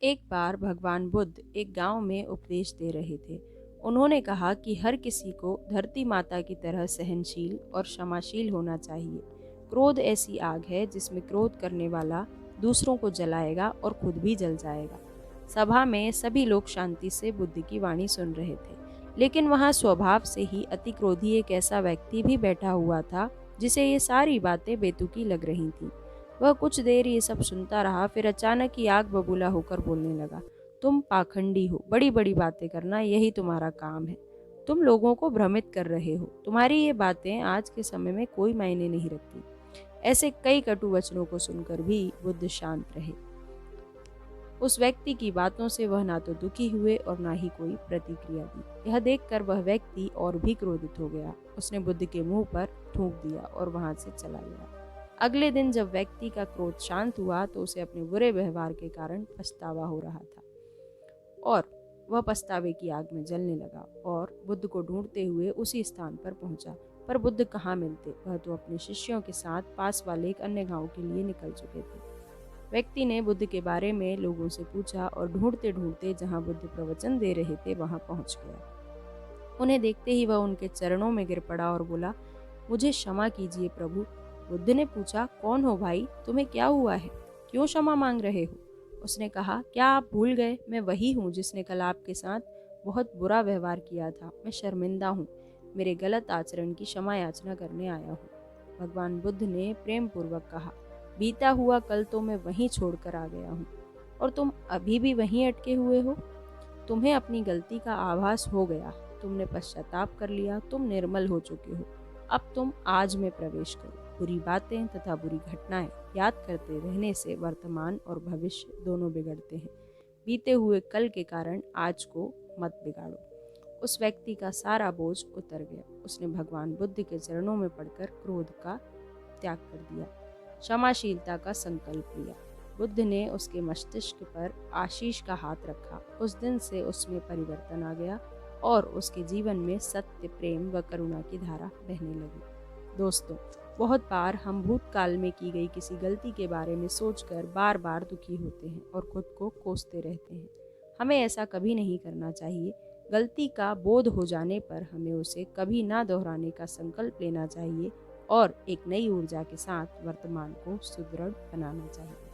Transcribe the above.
एक बार भगवान बुद्ध एक गांव में उपदेश दे रहे थे। उन्होंने कहा कि हर किसी को धरती माता की तरह सहनशील और क्षमाशील होना चाहिए। क्रोध ऐसी आग है जिसमें क्रोध करने वाला दूसरों को जलाएगा और खुद भी जल जाएगा। सभा में सभी लोग शांति से बुद्ध की वाणी सुन रहे थे, लेकिन वहां स्वभाव से ही अति क्रोधी एक ऐसा व्यक्ति भी बैठा हुआ था जिसे ये सारी बातें बेतुकी लग रही थीं। वह कुछ देर ये सब सुनता रहा, फिर अचानक ही आग बबूला होकर बोलने लगा। तुम पाखंडी हो, बड़ी बड़ी बातें करना यही तुम्हारा काम है। तुम लोगों को भ्रमित कर रहे हो। तुम्हारी ये बातें आज के समय में कोई मायने नहीं रखती। ऐसे कई कटु वचनों को सुनकर भी बुद्ध शांत रहे। उस व्यक्ति की बातों से वह ना तो दुखी हुए और ना ही कोई प्रतिक्रिया दी। यह देखकर वह व्यक्ति और भी क्रोधित हो गया। उसने बुद्ध के मुंह पर थूक दिया और वहां से चला गया। अगले दिन जब व्यक्ति का क्रोध शांत हुआ तो उसे अपने बुरे व्यवहार के कारण पछतावा हो रहा था और वह पछतावे की आग में जलने लगा और बुद्ध को ढूंढते हुए उसी स्थान पर पहुंचा। पर बुद्ध कहाँ मिलते, वह तो अपने शिष्यों के साथ पास वाले एक अन्य गांव के लिए निकल चुके थे। व्यक्ति ने बुद्ध के बारे में लोगों से पूछा और ढूंढते ढूंढते जहां बुद्ध प्रवचन दे रहे थे वहां पहुंच गया। उन्हें देखते ही वह उनके चरणों में गिर पड़ा और बोला, मुझे क्षमा कीजिए प्रभु। बुद्ध ने पूछा, कौन हो भाई, तुम्हें क्या हुआ है, क्यों क्षमा मांग रहे हो? उसने कहा, क्या आप भूल गए, मैं वही हूँ जिसने कल आपके साथ बहुत बुरा व्यवहार किया था। मैं शर्मिंदा हूँ, मेरे गलत आचरण की क्षमा याचना करने आया हूँ। भगवान बुद्ध ने प्रेम पूर्वक कहा, बीता हुआ कल तो मैं वहीं छोड़कर आ गया हूँ और तुम अभी भी वहीं अटके हुए हो। तुम्हें अपनी गलती का आभास हो गया, तुमने पश्चाताप कर लिया, तुम निर्मल हो चुके हो। अब तुम आज में प्रवेश करो। बुरी बातें तथा बुरी घटनाएं याद करते रहने से वर्तमान और भविष्य दोनों बिगड़ते हैं। बीते हुए कल के कारण आज को मत बिगाड़ो। उस व्यक्ति का सारा बोझ उतर गया। उसने भगवान बुद्ध के चरणों में पड़कर क्रोध का त्याग कर दिया, क्षमाशीलता का संकल्प लिया। बुद्ध ने उसके मस्तिष्क पर आशीष का हाथ रखा। उस दिन से उसमें परिवर्तन आ गया और उसके जीवन में सत्य, प्रेम व करुणा की धारा बहने लगी। दोस्तों, बहुत बार हम भूतकाल में की गई किसी गलती के बारे में सोचकर बार बार दुखी होते हैं और खुद को कोसते रहते हैं। हमें ऐसा कभी नहीं करना चाहिए। गलती का बोध हो जाने पर हमें उसे कभी ना दोहराने का संकल्प लेना चाहिए और एक नई ऊर्जा के साथ वर्तमान को सुदृढ़ बनाना चाहिए।